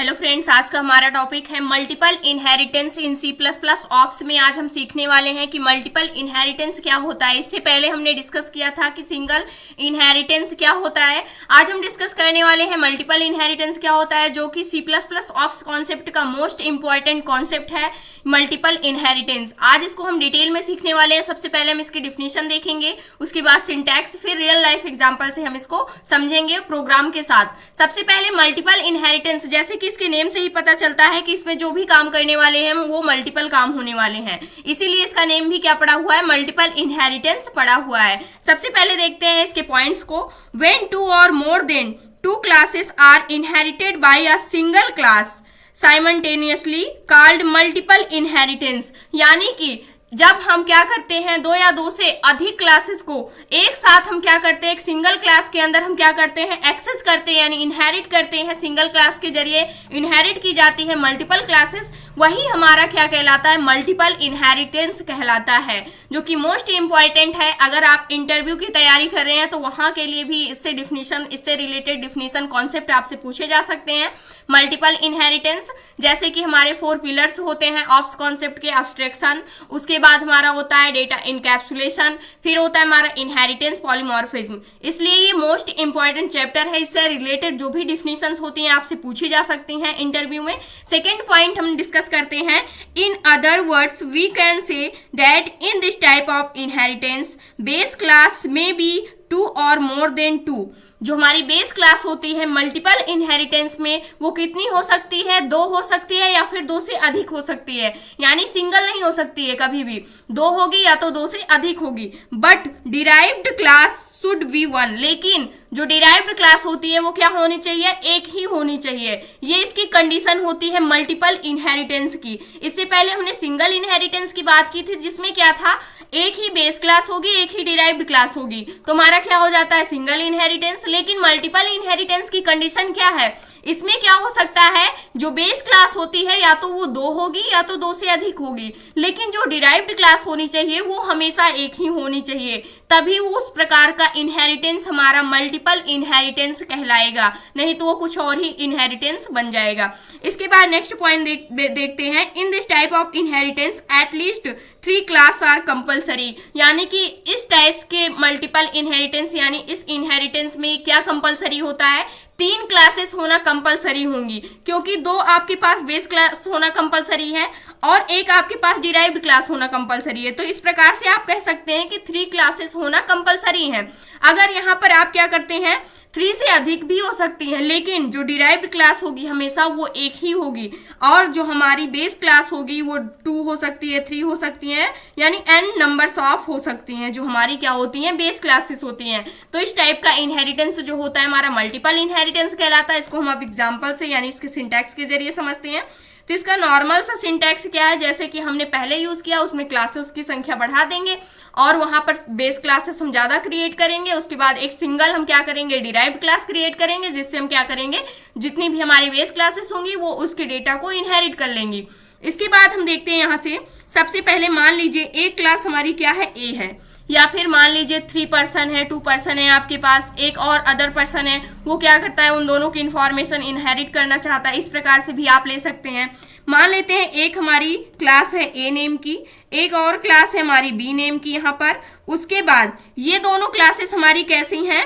Hello friends, आज का हमारा टॉपिक है multiple inheritance in C plus plus OOPs में। आज हम सीखने वाले हैं कि मल्टीपल इनहेरिटेंस क्या होता है। इससे पहले हमने डिस्कस किया था कि सिंगल इनहेरिटेंस क्या होता है। आज हम डिस्कस करने वाले हैं मल्टीपल इनहेरिटेंस क्या होता है, जो कि C plus plus OOPs concept का मोस्ट इंपॉर्टेंट कॉन्सेप्ट है, मल्टीपल इनहेरिटेंस। आज इसको हम डिटेल में सीखने वाले हैं। सबसे पहले हम इसकी डिफिनीशन देखेंगे, उसके बाद सिंटैक्स, फिर रियल लाइफ एग्जाम्पल से हम इसको समझेंगे प्रोग्राम के साथ। सबसे पहले मल्टीपल इनहेरिटेंस, जैसे कि इसके नेम से ही पता चलता है कि इसमें जो भी काम करने वाले हैं वो मल्टीपल काम होने वाले हैं, इसीलिए इसका नेम भी क्या पड़ा हुआ है, मल्टीपल इनहेरिटेंस पड़ा हुआ है। सबसे पहले देखते हैं इसके पॉइंट्स को। व्हेन टू और more than two classes are inherited by a single class simultaneously called multiple inheritance, यानी कि जब हम क्या करते हैं, दो या दो से अधिक क्लासेस को एक साथ हम क्या करते हैं, एक सिंगल क्लास के अंदर हम क्या करते हैं, एक्सेस करते हैं, यानी इनहेरिट करते हैं। सिंगल क्लास के जरिए इनहेरिट की जाती है मल्टीपल क्लासेस, वही हमारा क्या कहलाता है, मल्टीपल इनहेरिटेंस कहलाता है, जो कि मोस्ट इंपॉर्टेंट है। अगर आप इंटरव्यू की तैयारी कर रहे हैं तो वहां के लिए भी इससे डिफिनीशन, इससे रिलेटेड डिफिनीशन कॉन्सेप्ट आपसे पूछे जा सकते हैं। मल्टीपल इनहेरिटेंस, जैसे कि हमारे 4 पिलर्स होते हैं ऑप्स कॉन्सेप्ट के, एब्स्ट्रैक्शन, उसके बाद हमारा होता है डेटा इनकैप्सुलेशन, फिर होता है हमारा इनहेरिटेंस, पॉलीमॉर्फिज्म। इसलिए ये मोस्ट इंपॉर्टेंट चैप्टर है। इससे रिलेटेड जो भी डिफिनीशंस होती हैं आपसे पूछी जा सकती हैं इंटरव्यू में। सेकेंड पॉइंट हम डिस्कस करते हैं, in other words we can say that in this type of inheritance base class में बी 2 और मोर देन 2। जो हमारी बेस क्लास होती है मल्टीपल इनहेरिटेंस में, वो कितनी हो सकती है, 2 हो सकती है या फिर 2 से अधिक हो सकती है, यानी सिंगल नहीं हो सकती है कभी भी, 2 होगी या तो 2 से अधिक होगी। But derived class should be 1, लेकिन जो डिराइव्ड क्लास होती है वो क्या होनी चाहिए, एक ही होनी चाहिए। ये इसकी कंडीशन होती है मल्टीपल इनहेरिटेंस की। इससे पहले हमने सिंगल इनहेरिटेंस की बात की थी, जिसमें क्या था, एक ही बेस क्लास होगी, एक ही डिराइव्ड क्लास होगी, तो हमारा क्या हो जाता है, सिंगल इनहेरिटेंस। लेकिन मल्टीपल इनहेरिटेंस की कंडीशन क्या है, इसमें क्या हो सकता है, जो बेस क्लास होती है या तो वो 2 होगी या तो 2 से अधिक होगी, लेकिन जो डिराइव्ड क्लास होनी चाहिए वो हमेशा एक ही होनी चाहिए, तभी वो उस प्रकार का इनहेरिटेंस हमारा मल्टीपल इनहेरिटेंस कहलाएगा, नहीं तो वो कुछ और ही इनहेरिटेंस बन जाएगा। इसके बाद नेक्स्ट पॉइंट देखते हैं, in this type of inheritance at least 3 class are compulsory, यानी कि इस टाइप्स के मल्टीपल इनहेरिटेंस, यानी इस इनहेरिटेंस में क्या कंपलसरी होता है, 3 क्लासेस होना कंपलसरी होंगी, क्योंकि 2 आपके पास बेस क्लास होना कंपलसरी है और एक आपके पास डिराइव्ड क्लास होना कंपलसरी है। तो इस प्रकार से आप कह सकते हैं कि 3 क्लासेस होना कंपलसरी है। अगर यहाँ पर आप क्या करते हैं, 3 से अधिक भी हो सकती है, लेकिन जो डिराइव्ड क्लास होगी हमेशा वो एक ही होगी, और जो हमारी बेस क्लास होगी वो 2 हो सकती है, 3 हो सकती है, यानी n नंबर्स ऑफ हो सकती हैं, जो हमारी क्या होती हैं, बेस क्लासेस होती हैं। तो इस टाइप का इनहेरिटेंस जो होता है हमारा मल्टीपल इनहेरिटेंस कहलाता है। इसको हम अब एग्जाम्पल से, यानी इसके सिंटैक्स के जरिए समझते हैं। तो इसका नॉर्मल सा सिंटैक्स क्या है, जैसे कि हमने पहले यूज किया, उसमें क्लासेस की संख्या बढ़ा देंगे और वहां पर बेस क्लासेस हम ज्यादा क्रिएट करेंगे। उसके बाद एक सिंगल हम क्या करेंगे, डिराइव्ड क्लास क्रिएट करेंगे, जिससे हम क्या करेंगे, जितनी भी हमारी बेस क्लासेस होंगी वो उसके डेटा को इनहेरिट कर लेंगी। इसके बाद हम देखते हैं यहाँ से, सबसे पहले मान लीजिए एक क्लास हमारी क्या है, ए है, या फिर मान लीजिए 3 पर्सन है, 2 पर्सन है आपके पास, एक और अदर पर्सन है, वो क्या करता है, उन दोनों की इंफॉर्मेशन इनहेरिट करना चाहता है। इस प्रकार से भी आप ले सकते हैं। मान लेते हैं एक हमारी क्लास है ए नेम की, एक और क्लास है हमारी बी नेम की यहाँ पर। उसके बाद ये दोनों क्लासेस हमारी कैसी हैं,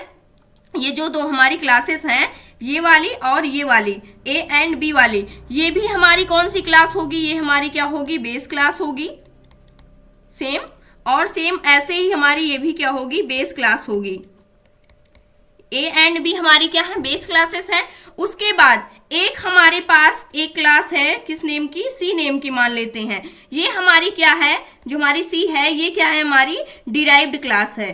ये जो 2 हमारी क्लासेस हैं, ये वाली और ये वाली, ए एंड बी वाली, ये भी हमारी कौन सी क्लास होगी, ये हमारी क्या होगी, बेस क्लास होगी, सेम। और सेम ऐसे ही हमारी ये भी क्या होगी, बेस क्लास होगी। ए एंड बी हमारी क्या है, बेस क्लासेस हैं। उसके बाद एक हमारे पास एक क्लास है, किस नेम की, सी नेम की मान लेते हैं। ये हमारी क्या है, जो हमारी सी है, ये क्या है, हमारी डिराइव्ड क्लास है,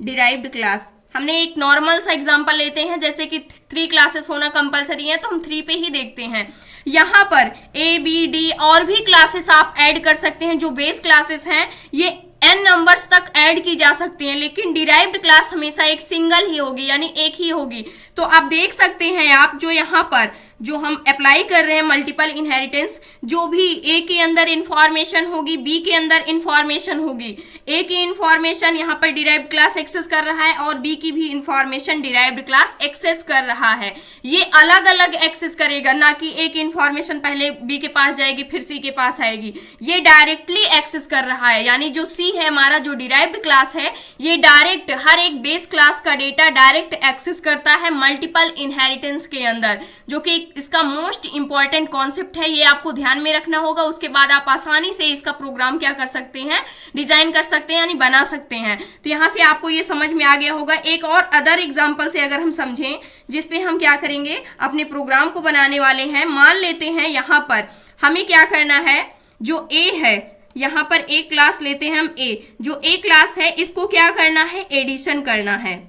डिराइव्ड क्लास। हमने एक नॉर्मल सा एग्जांपल लेते हैं, जैसे कि 3 क्लासेस होना कंपलसरी है, तो हम 3 पे ही देखते हैं। यहाँ पर ए बी डी और भी क्लासेस आप ऐड कर सकते हैं, जो बेस क्लासेस हैं ये n नंबर्स तक ऐड की जा सकती हैं, लेकिन डिराइव्ड क्लास हमेशा एक सिंगल ही होगी, यानी एक ही होगी। तो आप देख सकते हैं, आप जो यहाँ पर जो हम अप्लाई कर रहे हैं मल्टीपल इनहेरिटेंस, जो भी ए के अंदर इंफॉर्मेशन होगी, बी के अंदर इंफॉर्मेशन होगी, ए की इंफॉर्मेशन यहाँ पर डिराइव्ड क्लास एक्सेस कर रहा है और बी की भी इंफॉर्मेशन डिराइव्ड क्लास एक्सेस कर रहा है। ये अलग अलग एक्सेस करेगा, ना कि ए की इंफॉर्मेशन पहले बी के पास जाएगी फिर सी के पास आएगी। ये डायरेक्टली एक्सेस कर रहा है, यानी जो सी है हमारा, जो डिराइव्ड क्लास है, ये डायरेक्ट हर एक बेस क्लास का डेटा डायरेक्ट एक्सेस करता है मल्टीपल इनहेरिटेंस के अंदर, जो कि इसका मोस्ट इंपॉर्टेंट कॉन्सेप्ट है। ये आपको ध्यान में रखना होगा। उसके बाद आप आसानी से इसका प्रोग्राम क्या कर सकते हैं, डिजाइन कर सकते हैं, यानी बना सकते हैं। तो यहां से आपको ये समझ में आ गया होगा। एक और अदर एग्जांपल से अगर हम समझें, जिसपे हम क्या करेंगे, अपने प्रोग्राम को बनाने वाले हैं। मान लेते हैं यहां पर हमें क्या करना है, जो ए है, यहां पर एक क्लास लेते हैं हम ए, जो ए क्लास है इसको क्या करना है, एडिशन करना है।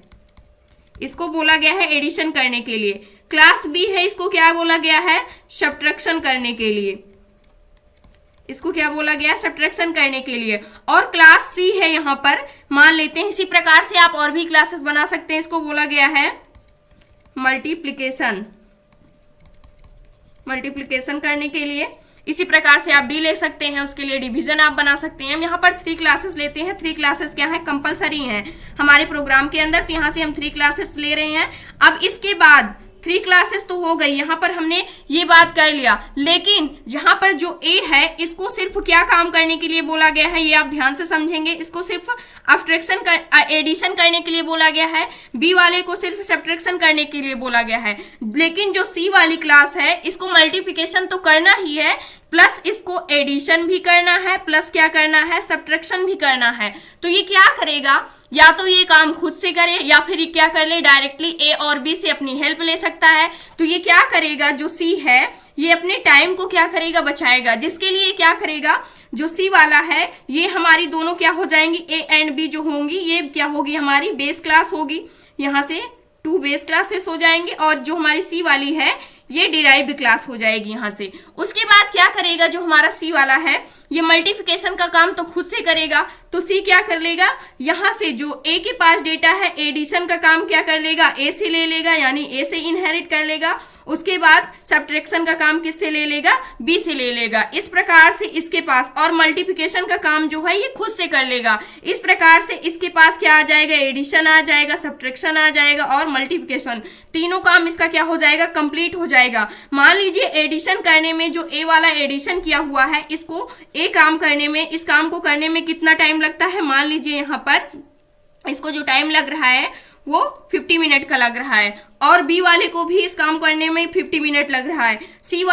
इसको बोला गया है एडिशन करने के लिए। क्लास बी है, इसको क्या बोला गया है, सब्ट्रैक्शन करने के लिए। इसको क्या बोला गया है, सब्ट्रैक्शन करने के लिए। और क्लास सी है यहाँ पर, मान लेते हैं। इसी प्रकार से आप और भी क्लासेस बना सकते हैं। इसको बोला गया है मल्टीप्लिकेशन, मल्टीप्लिकेशन करने के लिए। इसी प्रकार से आप डी ले सकते हैं, उसके लिए डिवीजन आप बना सकते हैं। हम यहाँ पर 3 क्लासेस लेते हैं। 3 क्लासेस क्या है, कंपलसरी हैं हमारे प्रोग्राम के अंदर, तो यहाँ से हम 3 क्लासेस ले रहे हैं। अब इसके बाद 3 क्लासेस तो हो गई, यहाँ पर हमने ये बात कर लिया। लेकिन यहाँ पर जो ए है, इसको सिर्फ क्या काम करने के लिए बोला गया है, ये आप ध्यान से समझेंगे। इसको सिर्फ अब्स्ट्रैक्शन एडिशन करने के लिए बोला गया है। बी वाले को सिर्फ सब्ट्रैक्शन करने के लिए बोला गया है। लेकिन जो सी वाली क्लास है, इसको मल्टीप्लिकेशन तो करना ही है, प्लस इसको एडिशन भी करना है, प्लस क्या करना है, सब्ट्रैक्शन भी करना है। तो ये क्या करेगा, या तो ये काम खुद से करे या फिर ये क्या कर ले, डायरेक्टली ए और बी से अपनी हेल्प ले सकता है। तो ये क्या करेगा, जो सी है, ये अपने टाइम को क्या करेगा, बचाएगा। जिसके लिए क्या करेगा, जो सी वाला है, ये हमारी दोनों क्या हो जाएंगी, ए एंड बी जो होंगी, ये क्या होगी, हमारी बेस क्लास होगी। यहाँ से 2 बेस क्लासेस हो जाएंगे, और जो हमारी सी वाली है, ये डिराइव्ड क्लास हो जाएगी यहाँ से। उसके बाद क्या करेगा, जो हमारा सी वाला है, ये मल्टीप्लिकेशन का काम तो खुद से करेगा। तो सी क्या कर लेगा, यहाँ से जो ए के पास डेटा है, एडिशन का काम क्या कर लेगा, ए से ले लेगा, यानी ए से इनहेरिट कर लेगा। उसके बाद सब्ट्रैक्शन का काम किससे ले लेगा, बी से ले लेगा। इस प्रकार से इसके पास, और मल्टीप्लिकेशन का काम जो है ये खुद से कर लेगा। इस प्रकार से इसके पास क्या आ जाएगा, एडिशन आ जाएगा, सब्ट्रैक्शन आ जाएगा और मल्टीप्लिकेशन। तीनों काम इसका क्या हो जाएगा, कंप्लीट हो जाएगा। मान लीजिए एडिशन करने में, जो ए वाला एडिशन किया हुआ है, इसको ए काम करने में, इस काम को करने में कितना टाइम लगता है, मान लीजिए यहाँ पर इसको जो टाइम लग रहा है वो 50 मिनट का लग रहा है, और बी वाले को भी इस काम करने में 50 मिनट लग रहा है। सी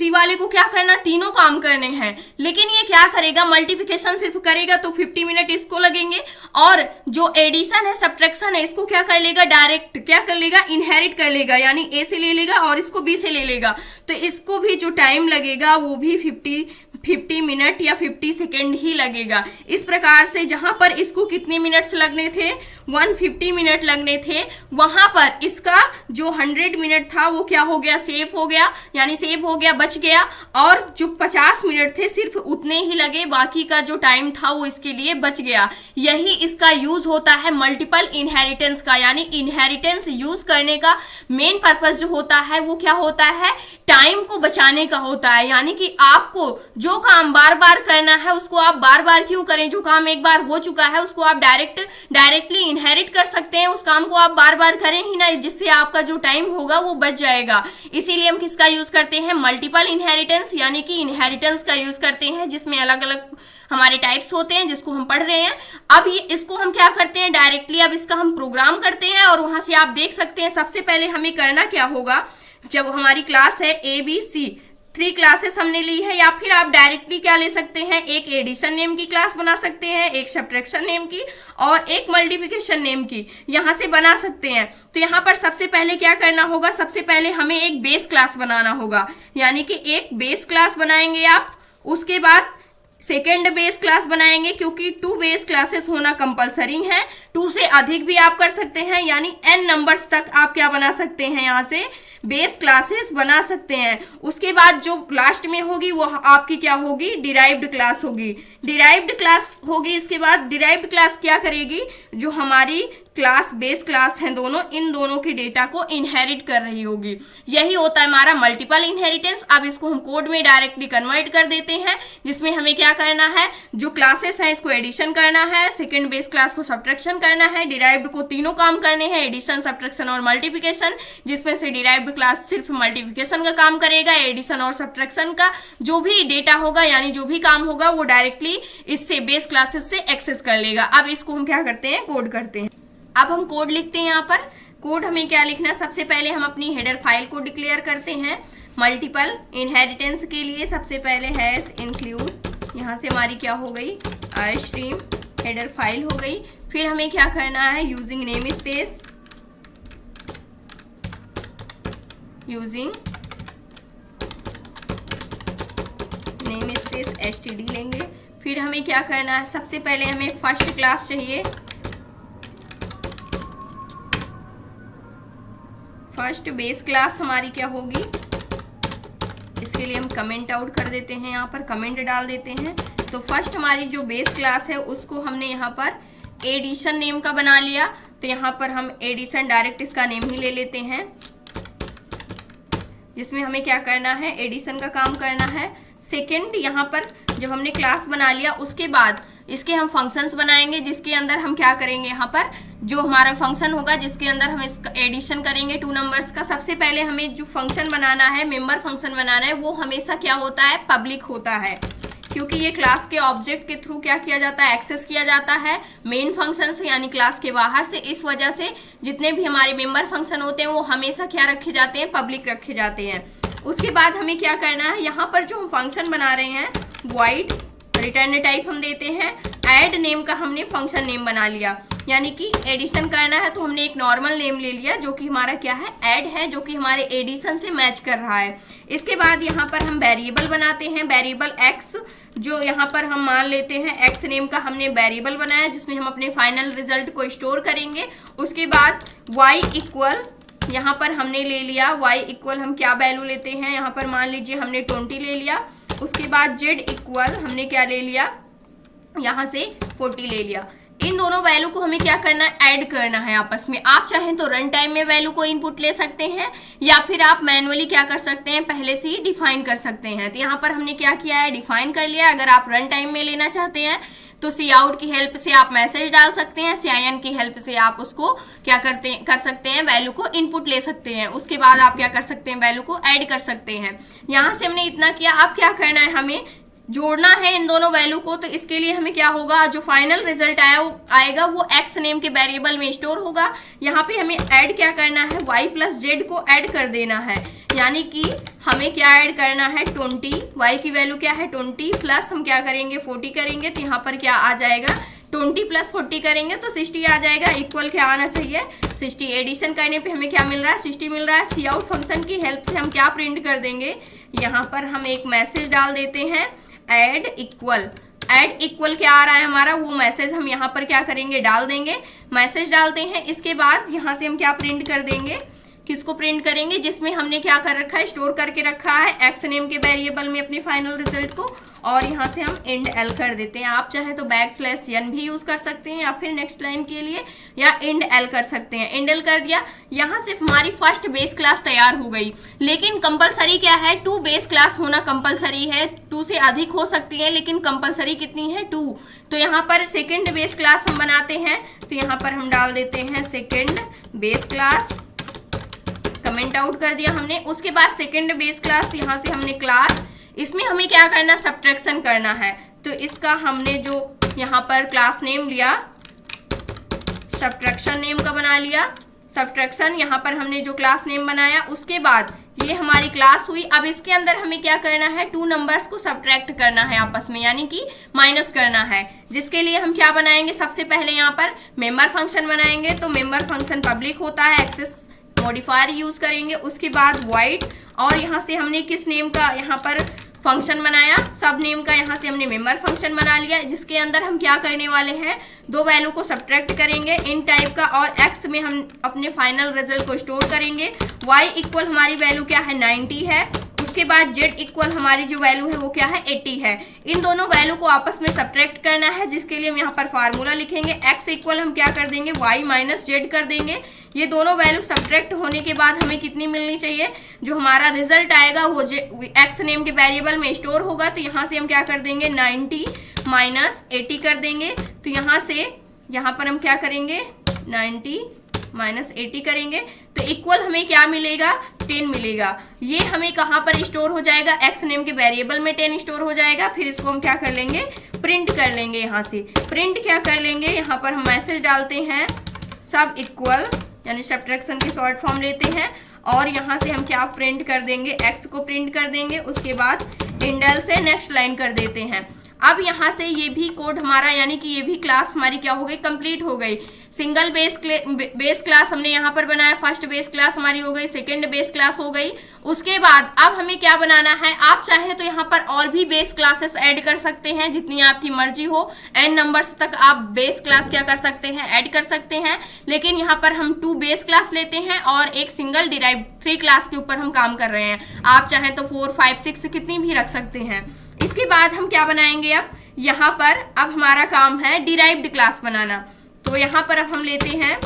वाले को क्या करना, तीनों काम करने हैं। लेकिन ये क्या करेगा, मल्टीप्लिकेशन सिर्फ करेगा तो 50 मिनट इसको लगेंगे, और जो एडिशन है, सब्ट्रैक्शन है, इसको क्या कर लेगा, डायरेक्ट क्या कर लेगा, इनहेरिट कर लेगा, यानी ए से ले लेगा और इसको बी से ले लेगा। तो इसको भी जो टाइम लगेगा वो भी 50 मिनट या 50 सेकेंड ही लगेगा। इस प्रकार से जहां पर इसको कितने मिनट्स लगने थे, 150 मिनट लगने थे, वहां पर इसका जो 100 मिनट था वो क्या हो गया, सेव हो गया, यानी सेव हो गया, बच गया। और जो 50 मिनट थे सिर्फ उतने ही लगे, बाकी का जो टाइम था वो इसके लिए बच गया। यही इसका यूज होता है मल्टीपल इनहेरिटेंस का, यानी इनहेरिटेंस यूज करने का मेन पर्पस जो होता है वो क्या होता है, टाइम को बचाने का होता है। यानी कि आपको जो काम बार बार करना है उसको आप बार बार क्यों करें, जो काम एक बार हो चुका है उसको आप डायरेक्टली इनहेरिट कर सकते हैं, उस काम को आप बार बार करें ही ना, जिससे आपका जो टाइम होगा वो बच जाएगा। इसीलिए हम किसका यूज करते हैं, मल्टीपल इनहेरिटेंस, यानी कि इनहेरिटेंस का यूज करते हैं, जिसमें अलग अलग हमारे टाइप्स होते हैं जिसको हम पढ़ रहे हैं। अब ये इसको हम क्या करते हैं, डायरेक्टली अब इसका हम प्रोग्राम करते हैं, और वहां से आप देख सकते हैं सबसे पहले हमें करना क्या होगा। जब हमारी क्लास है ए बी सी, 3 क्लासेस हमने ली है, या फिर आप डायरेक्टली क्या ले सकते हैं, एक एडिशन नेम की क्लास बना सकते हैं, एक सब्ट्रैक्शन नेम की और एक मल्टीप्लिकेशन नेम की, यहाँ से बना सकते हैं। तो यहाँ पर सबसे पहले क्या करना होगा, सबसे पहले हमें एक बेस क्लास बनाना होगा, यानी कि एक बेस क्लास बनाएंगे आप। उसके बाद सेकेंड बेस क्लास बनाएंगे, क्योंकि 2 बेस क्लासेस होना कंपलसरी है। 2 से अधिक भी आप कर सकते हैं, यानी n नंबर्स तक आप क्या बना सकते हैं, यहाँ से बेस क्लासेस बना सकते हैं। उसके बाद जो लास्ट में होगी वो आपकी क्या होगी, डिराइव्ड क्लास होगी। डिराइव्ड क्लास होगी, इसके बाद डिराइव्ड क्लास क्या करेगी, जो हमारी क्लास बेस क्लास हैं दोनों, इन दोनों के डेटा को इनहेरिट कर रही होगी। यही होता है हमारा मल्टीपल इनहेरिटेंस। अब इसको हम कोड में डायरेक्टली कन्वर्ट कर देते हैं, जिसमें हमें क्या करना है, जो क्लासेस हैं इसको एडिशन करना है, सेकंड बेस क्लास को सब्ट्रैक्शन करना है, डिराइव्ड को तीनों काम करने हैं, एडिशन, सब्ट्रैक्शन और मल्टीप्लिकेशन, जिसमें से डिराइव्ड क्लास सिर्फ मल्टीप्लिकेशन का काम करेगा, एडिशन और सब्ट्रैक्शन का जो भी डेटा होगा यानी जो भी काम होगा वो डायरेक्टली इससे बेस क्लासेस से एक्सेस कर लेगा। अब इसको हम क्या करते हैं, कोड करते हैं। अब हम कोड लिखते हैं। यहाँ पर कोड हमें क्या लिखना है, सबसे पहले हम अपनी हेडर फाइल को डिक्लेयर करते हैं। मल्टीपल इनहेरिटेंस के लिए सबसे पहले हैश इंक्लूड, यहाँ से हमारी क्या हो गई, स्ट्रीम हेडर फाइल हो गई। फिर हमें क्या करना है, using name space, using name space std लेंगे। फिर हमें क्या करना है, सबसे पहले हमें फर्स्ट क्लास चाहिए, फर्स्ट बेस क्लास हमारी क्या होगी, इसके लिए हम कमेंट आउट कर देते हैं, यहाँ पर कमेंट डाल देते हैं। तो फर्स्ट हमारी जो बेस क्लास है उसको हमने यहाँ पर एडिशन नेम का बना लिया, तो यहाँ पर हम एडिशन डायरेक्ट इसका नेम ही ले लेते हैं, जिसमें हमें क्या करना है, एडिशन का काम करना है। सेकंड, यहाँ पर जब हमने क्लास बना लिया उसके बाद इसके हम फंक्शंस बनाएंगे, जिसके अंदर हम क्या करेंगे, यहाँ पर जो हमारा फंक्शन होगा जिसके अंदर हम इसका एडिशन करेंगे 2 नंबर्स का। सबसे पहले हमें जो फंक्शन बनाना है, मेंबर फंक्शन बनाना है, वो हमेशा क्या होता है, पब्लिक होता है, क्योंकि ये क्लास के ऑब्जेक्ट के थ्रू क्या किया जाता है, एक्सेस किया जाता है मेन फंक्शन से यानी क्लास के बाहर से। इस वजह से जितने भी हमारे मेंबर फंक्शन होते हैं वो हमेशा क्या रखे जाते हैं, पब्लिक रखे जाते हैं। उसके बाद हमें क्या करना है, यहाँ पर जो हम फंक्शन बना रहे हैं वॉइड रिटर्न टाइप हम देते हैं, ऐड नेम का हमने फंक्शन नेम बना लिया, यानी कि एडिशन करना है तो हमने एक नॉर्मल नेम ले लिया जो कि हमारा क्या है, ऐड है, जो कि हमारे एडिशन से मैच कर रहा है। इसके बाद यहाँ पर हम वेरिएबल बनाते हैं, वेरिएबल एक्स, जो यहाँ पर हम मान लेते हैं एक्स नेम का हमने वेरिएबल बनाया जिसमें हम अपने फाइनल रिजल्ट को स्टोर करेंगे। उसके बाद वाई इक्वल, यहाँ पर हमने ले लिया वाई इक्वल, हम क्या वैल्यू लेते हैं, यहाँ पर मान लीजिए हमने 20 ले लिया। उसके बाद जेड इक्वल हमने क्या ले लिया, यहाँ से 40 ले लिया। इन दोनों वैल्यू को हमें क्या करना है, ऐड करना है आपस में। आप चाहें तो रन टाइम में वैल्यू को इनपुट ले सकते हैं या फिर आप मैनुअली क्या कर सकते हैं, पहले से ही डिफाइन कर सकते हैं। तो यहाँ पर हमने क्या किया है, डिफाइन कर लिया। अगर आप रन टाइम में लेना चाहते हैं तो सी आउट की हेल्प से आप मैसेज डाल सकते हैं, CIN की हेल्प से आप उसको क्या कर सकते हैं, वैल्यू को इनपुट ले सकते हैं। उसके बाद आप क्या कर सकते हैं, वैल्यू को ऐड कर सकते हैं। यहाँ से हमने इतना किया। अब क्या करना है, हमें जोड़ना है इन दोनों वैल्यू को। तो इसके लिए हमें क्या होगा, जो फाइनल रिजल्ट आएगा वो एक्स नेम के वेरिएबल में स्टोर होगा। यहाँ पे हमें ऐड क्या करना है, वाई प्लस जेड को ऐड कर देना है, यानी कि हमें क्या ऐड करना है, 20, वाई की वैल्यू क्या है 20 प्लस हम क्या करेंगे 40 करेंगे, तो यहाँ पर क्या आ जाएगा 20 प्लस 40 करेंगे तो 60 आ जाएगा। इक्वल क्या आना चाहिए 60। एडिशन करने पे हमें क्या मिल रहा है, 60 मिल रहा है। सी आउट फंक्शन की हेल्प से हम क्या प्रिंट कर देंगे, यहाँ पर हम एक मैसेज डाल देते हैं, ऐड इक्वल। ऐड इक्वल क्या आ रहा है हमारा, वो मैसेज हम यहाँ पर क्या करेंगे, डाल देंगे। मैसेज डालते हैं, इसके बाद यहाँ से हम क्या प्रिंट कर देंगे, किसको प्रिंट करेंगे, जिसमें हमने क्या कर रखा है, स्टोर करके रखा है एक्स नेम के वेरिएबल में अपने फाइनल रिजल्ट को। और यहाँ से हम इंड एल कर देते हैं। आप चाहे तो \n भी यूज कर सकते हैं या फिर नेक्स्ट लाइन के लिए, या इंड एल कर सकते हैं। इंड एल कर दिया, यहाँ सिर्फ हमारी फर्स्ट बेस क्लास तैयार हो गई। लेकिन कंपलसरी क्या है, 2 बेस क्लास होना कंपलसरी है। 2 से अधिक हो सकती है लेकिन कंपलसरी कितनी है, 2। तो यहाँ पर सेकेंड बेस क्लास हम बनाते हैं, तो यहाँ पर हम डाल देते हैं second base class, comment out कर दिया हमने। उसके बाद सेकेंड बेस क्लास, यहाँ से हमने क्लास, इसमें हमें क्या करना, सब्ट्रैक्शन करना है। तो इसका हमने जो यहाँ पर क्लास नेम लिया, सब्ट्रैक्शन नेम का बना लिया। सब्ट्रैक्शन यहाँ पर हमने जो क्लास नेम बनाया, उसके बाद ये हमारी क्लास हुई। अब इसके अंदर हमें क्या करना है, 2 नंबर्स को सब्ट्रैक्ट करना है आपस में, यानी कि माइनस करना है। जिसके लिए हम क्या बनाएंगे, सबसे पहले यहाँ पर मेंबर फंक्शन बनाएंगे। तो मेंबर फंक्शन पब्लिक होता है, एक्सेस मॉडिफायर यूज करेंगे। उसके बाद वाइड, और यहाँ से हमने किस नेम का यहाँ पर फंक्शन बनाया, सब नेम का, यहाँ से हमने मेंबर फंक्शन बना लिया, जिसके अंदर हम क्या करने वाले हैं, 2 वैल्यू को सब्ट्रैक्ट करेंगे इन टाइप का, और एक्स में हम अपने फाइनल रिजल्ट को स्टोर करेंगे। वाई इक्वल हमारी वैल्यू क्या है 90 है। उसके बाद z इक्वल हमारी जो वैल्यू है वो क्या है 80 है। इन दोनों वैल्यू को आपस में सब्ट्रैक्ट करना है, जिसके लिए हम यहाँ पर फार्मूला लिखेंगे। x इक्वल हम क्या कर देंगे y माइनस जेड कर देंगे। ये दोनों वैल्यू सब्ट्रैक्ट होने के बाद हमें कितनी मिलनी चाहिए, जो हमारा रिजल्ट आएगा वो x नेम के वेरिएबल में स्टोर होगा। तो यहाँ से हम क्या कर देंगे 90 माइनस 80 कर देंगे। तो यहाँ से यहाँ पर हम क्या करेंगे 90 माइनस 80 करेंगे तो इक्वल हमें क्या मिलेगा 10 मिलेगा। ये हमें कहाँ पर स्टोर हो जाएगा, x नेम के वेरिएबल में 10 स्टोर हो जाएगा। फिर इसको हम क्या कर लेंगे प्रिंट कर लेंगे। यहाँ से प्रिंट क्या कर लेंगे, यहाँ पर हम मैसेज डालते हैं सब इक्वल, यानी सब्ट्रैक्शन की शॉर्ट फॉर्म लेते हैं और यहाँ से हम क्या प्रिंट कर देंगे x को प्रिंट कर देंगे। उसके बाद इंडेल से नेक्स्ट लाइन कर देते हैं। अब यहाँ से ये भी कोड हमारा यानी कि ये भी क्लास हमारी क्या हो गई कंप्लीट हो गई। सिंगल बेस क्लास हमने यहाँ पर बनाया, फर्स्ट बेस क्लास हमारी हो गई, सेकंड बेस क्लास हो गई। उसके बाद अब हमें क्या बनाना है, आप चाहे तो यहाँ पर और भी बेस क्लासेस ऐड कर सकते हैं, जितनी आपकी मर्जी हो। n नंबर्स तक आप बेस क्लास क्या कर सकते हैं ऐड कर सकते हैं। लेकिन यहाँ पर हम 2 बेस क्लास लेते हैं और एक सिंगल डिराइव 3 क्लास के ऊपर हम काम कर रहे हैं। आप चाहे तो 4 5 6 कितनी भी रख सकते हैं। इसके बाद हम क्या बनाएंगे, अब यहाँ पर अब हमारा काम है डिराइव्ड क्लास बनाना। तो यहाँ पर अब हम लेते हैं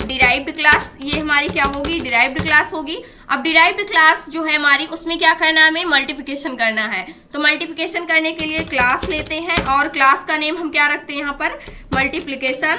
डिराइव्ड क्लास, ये हमारी क्या होगी डिराइव्ड क्लास होगी। अब डिराइव्ड क्लास जो है हमारी उसमें क्या करना है, हमें मल्टीप्लिकेशन करना है। तो मल्टीप्लिकेशन करने के लिए क्लास लेते हैं और क्लास का नेम हम क्या रखते हैं यहाँ पर मल्टीप्लिकेशन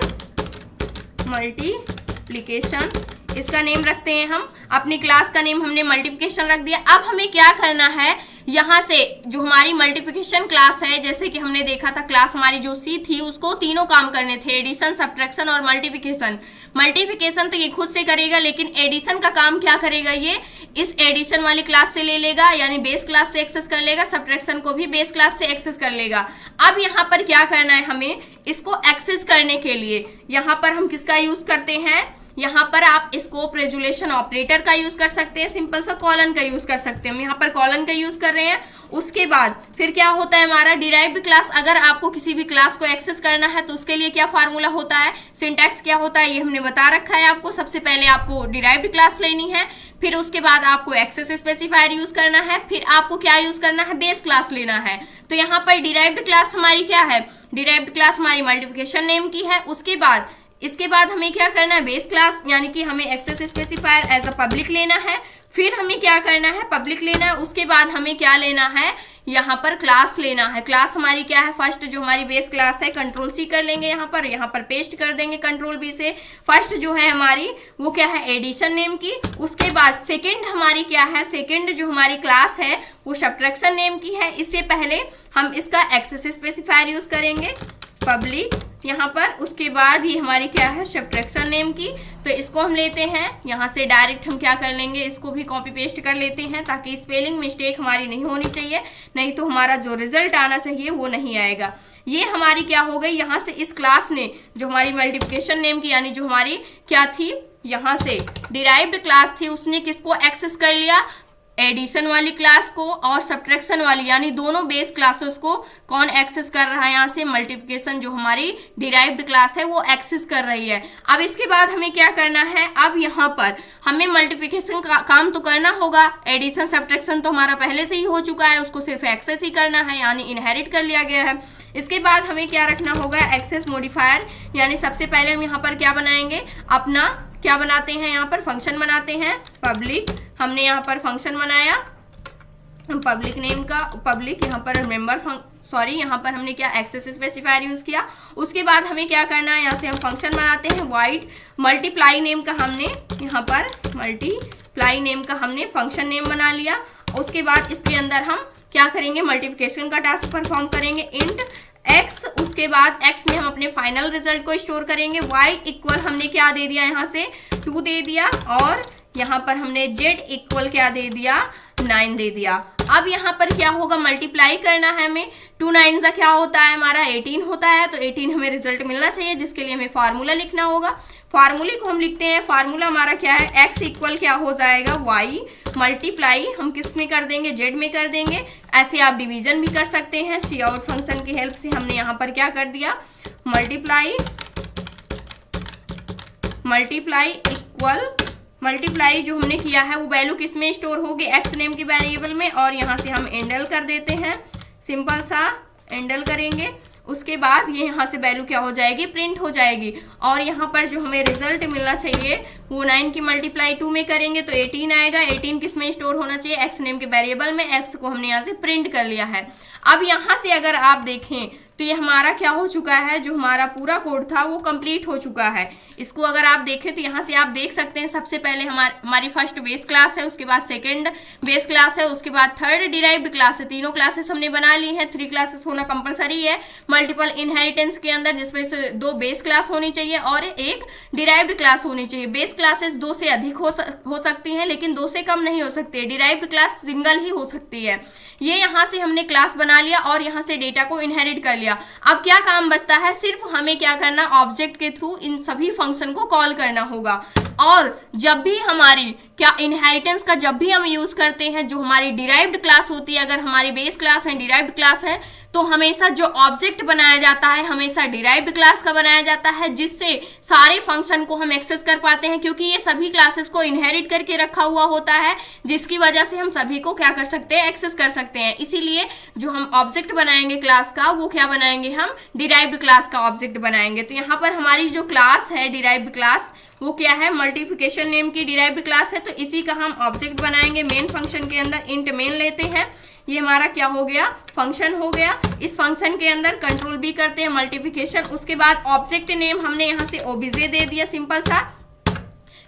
इसका नेम रखते हैं हम। अपनी क्लास का नेम हमने मल्टीप्लिकेशन रख दिया। अब हमें क्या करना है, यहाँ से जो हमारी मल्टीप्लिकेशन क्लास है, जैसे कि हमने देखा था क्लास हमारी जो सी थी उसको तीनों काम करने थे, एडिशन सब्ट्रैक्शन और मल्टीप्लिकेशन। मल्टीप्लिकेशन तो ये खुद से करेगा, लेकिन एडिशन का काम क्या करेगा, ये इस एडिशन वाली क्लास से ले लेगा, यानी बेस क्लास से एक्सेस कर लेगा, सब्ट्रैक्शन को भी बेस क्लास से एक्सेस कर लेगा। अब यहाँ पर क्या करना है, हमें इसको एक्सेस करने के लिए यहाँ पर हम किसका यूज करते हैं, यहाँ पर आप स्कोप रेजुलेशन ऑपरेटर का यूज कर सकते हैं, सिंपल सा कॉलन का यूज कर सकते हैं। हम यहाँ पर कॉलन का यूज कर रहे हैं। उसके बाद फिर क्या होता है हमारा डिराइव्ड क्लास, अगर आपको किसी भी क्लास को एक्सेस करना है तो उसके लिए क्या फार्मूला होता है, सिंटैक्स क्या होता है, ये हमने बता रखा है आपको। सबसे पहले आपको डिराइव्ड क्लास लेनी है, फिर उसके बाद आपको एक्सेस स्पेसिफायर यूज करना है, फिर आपको क्या यूज करना है बेस क्लास लेना है। तो यहाँ पर डिराइव्ड क्लास हमारी क्या है, डिराइव्ड क्लास हमारी मल्टीप्लिकेशन नेम की है। इसके बाद हमें क्या करना है बेस क्लास, यानी कि हमें access specifier as a public लेना है। फिर हमें क्या करना है पब्लिक लेना है। उसके बाद हमें क्या लेना है, यहाँ पर क्लास लेना है। क्लास हमारी क्या है, फर्स्ट जो हमारी बेस क्लास है कंट्रोल सी कर लेंगे, यहाँ पर पेस्ट कर देंगे कंट्रोल बी से। फर्स्ट जो है हमारी वो क्या है एडिशन नेम की। उसके बाद सेकंड हमारी क्या है, सेकंड जो हमारी क्लास है वो सब्ट्रैक्शन नेम की है। इससे पहले हम इसका एक्सेस स्पेसिफायर यूज करेंगे पब्लिक यहाँ पर। उसके बाद ये हमारी क्या है सब्ट्रैक्शन नेम की। तो इसको हम लेते हैं यहाँ से डायरेक्ट हम क्या कर लेंगे, इसको भी कॉपी पेस्ट कर लेते हैं ताकि स्पेलिंग मिस्टेक हमारी नहीं होनी चाहिए, नहीं तो हमारा जो रिजल्ट आना चाहिए वो नहीं आएगा। ये हमारी क्या हो गई, यहाँ से इस क्लास ने जो हमारी मल्टीप्लिकेशन नेम की यानी जो हमारी क्या थी यहाँ से डिराइव्ड क्लास थी, उसने किसको एक्सेस कर लिया, एडिशन वाली क्लास को और सब्ट्रैक्शन वाली, यानी दोनों बेस क्लासेस को कौन एक्सेस कर रहा है, यहाँ से मल्टीप्लिकेशन जो हमारी डिराइव्ड क्लास है वो एक्सेस कर रही है। अब इसके बाद हमें क्या करना है, अब यहाँ पर हमें मल्टीप्लिकेशन का काम तो करना होगा, एडिशन सब्ट्रैक्शन तो हमारा पहले से ही हो चुका है, उसको सिर्फ एक्सेस ही करना है, यानी इनहेरिट कर लिया गया है। इसके बाद हमें क्या रखना होगा एक्सेस मॉडिफायर, यानी सबसे पहले हम यहाँ पर क्या बनाएंगे, अपना क्या बनाते हैं, यहाँ पर फंक्शन बनाते हैं पब्लिक। हमने यहाँ पर फंक्शन बनाया पब्लिक नेम का, पब्लिक यहाँ पर यहाँ पर हमने क्या एक्सेस स्पेसिफायर यूज किया। उसके बाद हमें क्या करना है, यहाँ से हम फंक्शन बनाते हैं वाइड मल्टीप्लाई नेम का, हमने यहाँ पर मल्टीप्लाई नेम का हमने फंक्शन नेम बना लिया। उसके बाद इसके अंदर हम क्या करेंगे, मल्टीप्लिकेशन का टास्क परफॉर्म करेंगे इंट x। उसके बाद x में हम अपने फाइनल रिजल्ट को स्टोर करेंगे। y इक्वल हमने क्या दे दिया, यहाँ से 2 दे दिया और यहाँ पर हमने z इक्वल क्या दे दिया 9 दे दिया। अब यहाँ पर क्या होगा, मल्टीप्लाई करना है हमें, 2 9 का क्या होता है हमारा 18 होता है, तो 18 हमें रिजल्ट मिलना चाहिए, जिसके लिए हमें फार्मूला लिखना होगा। फार्मूले को हम लिखते हैं, फार्मूला हमारा क्या है, x इक्वल क्या हो जाएगा y मल्टीप्लाई हम किस में कर देंगे, z में कर देंगे। ऐसे आप डिवीजन भी कर सकते हैं, सी आउट फंक्शन की हेल्प से हमने यहाँ पर क्या कर दिया, मल्टीप्लाई इक्वल मल्टीप्लाई जो हमने किया है वो वैल्यू किस में स्टोर होगी, एक्स नेम की वेरिएबल में, और यहाँ से हम एंडल कर देते हैं, सिंपल सा एंडल करेंगे। उसके बाद ये यहाँ से वैल्यू क्या हो जाएगी, प्रिंट हो जाएगी। और यहाँ पर जो हमें रिजल्ट मिलना चाहिए वो 9 की मल्टीप्लाई 2 में करेंगे तो 18 आएगा। 18 किस में स्टोर होना चाहिए, एक्स नेम के वेरिएबल में, एक्स को हमने यहाँ से प्रिंट कर लिया है। अब यहाँ से अगर आप देखें तो ये हमारा क्या हो चुका है, जो हमारा पूरा कोड था वो कंप्लीट हो चुका है। इसको अगर आप देखें तो यहाँ से आप देख सकते हैं, सबसे पहले हमारी फर्स्ट बेस क्लास है, उसके बाद सेकंड बेस क्लास है, उसके बाद थर्ड डिराइव्ड क्लास है। तीनों क्लासेस हमने बना ली हैं। 3 क्लासेस होना कंपलसरी है मल्टीपल इनहेरिटेंस के अंदर, जिसमें से 2 बेस क्लास होनी चाहिए और एक डिराइव्ड क्लास होनी चाहिए। बेस क्लासेस 2 से अधिक हो सकती हैं, लेकिन 2 से कम नहीं हो सकती है। डिराइव्ड क्लास सिंगल ही हो सकती है। ये यहाँ से हमने क्लास बना लिया और यहाँ से डेटा को इनहेरिट कर लिया। अब क्या काम बचता है, सिर्फ हमें क्या करना, ऑब्जेक्ट के थ्रू इन सभी फंक्शन को कॉल करना होगा। और जब भी हमारी क्या इनहेरिटेंस का जब भी हम यूज करते हैं, जो हमारी डिराइव्ड क्लास होती है, अगर हमारी बेस क्लास है, डिराइव्ड क्लास है, तो हमेशा जो ऑब्जेक्ट बनाया जाता है हमेशा डिराइव्ड क्लास का बनाया जाता है, जिससे सारे फंक्शन को हम एक्सेस कर पाते हैं, क्योंकि ये सभी क्लासेस को इनहेरिट करके रखा हुआ होता है, जिसकी वजह से हम सभी को क्या कर सकते हैं, एक्सेस कर सकते हैं। इसीलिए जो हम ऑब्जेक्ट बनाएंगे क्लास का, वो क्या बनाएंगे, हम डिराइव्ड क्लास का ऑब्जेक्ट बनाएंगे। तो यहाँ पर हमारी जो क्लास है डिराइव्ड क्लास, वो क्या है, मल्टीप्लिकेशन नेम की डिराइव्ड क्लास है, तो इसी का हम ऑब्जेक्ट बनाएंगे। मेन फंक्शन के अंदर इंट मेन लेते हैं, ये हमारा क्या हो गया, फंक्शन हो गया। इस फंक्शन के अंदर कंट्रोल भी करते हैं मल्टीप्लिकेशन। उसके बाद ऑब्जेक्ट नेम हमने यहाँ से ओबीजे दे दिया, सिंपल सा।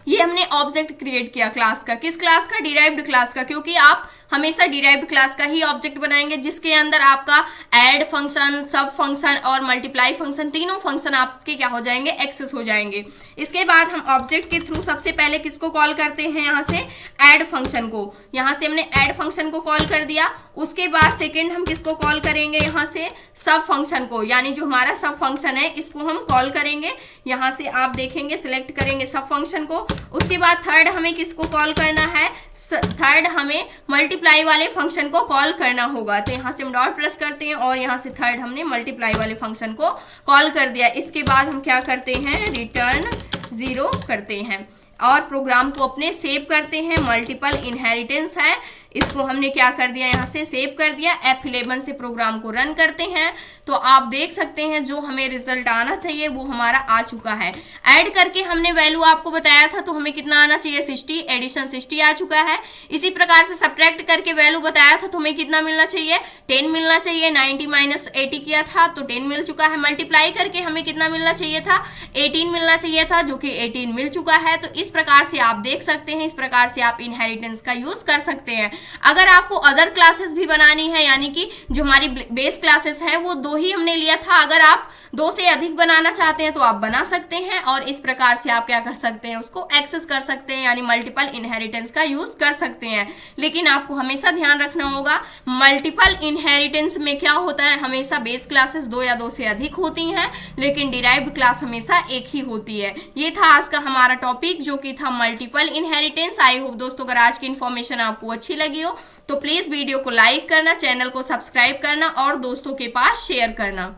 ये हमने ऑब्जेक्ट क्रिएट किया क्लास का, किस क्लास का, डिराइव्ड क्लास का, क्योंकि आप हमेशा डिराइव्ड क्लास का ही ऑब्जेक्ट बनाएंगे, जिसके अंदर आपका ऐड फंक्शन, सब फंक्शन और मल्टीप्लाई फंक्शन, तीनों फंक्शन आपके क्या हो जाएंगे, एक्सेस हो जाएंगे। इसके बाद हम ऑब्जेक्ट के थ्रू सबसे पहले किसको कॉल करते हैं, यहाँ से ऐड फंक्शन को। यहाँ से हमने ऐड फंक्शन को कॉल कर दिया। उसके बाद सेकेंड हम किसको कॉल करेंगे, यहाँ से सब फंक्शन को, यानी जो हमारा सब फंक्शन है इसको हम कॉल करेंगे। यहाँ से आप देखेंगे, सिलेक्ट करेंगे सब फंक्शन को। उसके बाद थर्ड हमें किसको कॉल करना है, थर्ड हमें मल्टीप्लाई वाले फंक्शन को कॉल करना होगा। तो यहाँ से हम डॉट प्रेस करते हैं और यहाँ से थर्ड हमने मल्टीप्लाई वाले फंक्शन को कॉल कर दिया। इसके बाद हम क्या करते हैं, रिटर्न 0 करते हैं और प्रोग्राम को अपने सेव करते हैं। मल्टीपल इनहेरिटेंस है, इसको हमने क्या कर दिया, यहाँ से सेव कर दिया। F11 से प्रोग्राम को रन करते हैं तो आप देख सकते हैं जो हमें रिजल्ट आना चाहिए वो हमारा आ चुका है। ऐड करके हमने वैल्यू आपको बताया था तो हमें कितना आना चाहिए, 60, एडिशन 60 आ चुका है। इसी प्रकार से सब्ट्रैक्ट करके वैल्यू बताया था तो हमें कितना मिलना चाहिए, 10 मिलना चाहिए। 90 माइनस 80 किया था तो 10 मिल चुका है। मल्टीप्लाई करके हमें कितना मिलना चाहिए था, 18 मिलना चाहिए था, जो कि 18 मिल चुका है। तो इस प्रकार से आप देख सकते हैं, इस प्रकार से आप इनहेरिटेंस का यूज कर सकते हैं। अगर आपको अदर क्लासेस भी बनानी है, यानी कि जो हमारी बेस क्लासेस है वो 2 ही हमने लिया था, अगर आप 2 से अधिक बनाना चाहते हैं तो आप बना सकते हैं और इस प्रकार से आप क्या कर सकते हैं, उसको एक्सेस कर सकते हैं, यानी मल्टीपल इनहेरिटेंस का यूज कर सकते हैं। लेकिन आपको हमेशा ध्यान रखना होगा, मल्टीपल इनहेरिटेंस में क्या होता है, हमेशा बेस क्लासेस 2 या 2 से अधिक होती हैं, लेकिन डिराइव्ड क्लास हमेशा एक ही होती है। ये था आज का हमारा टॉपिक, जो कि था मल्टीपल इनहेरिटेंस। आई होप दोस्तों अगर आज की इन्फॉर्मेशन आपको अच्छी लगी हो तो प्लीज वीडियो को लाइक करना, चैनल को सब्सक्राइब करना और दोस्तों के पास शेयर करना।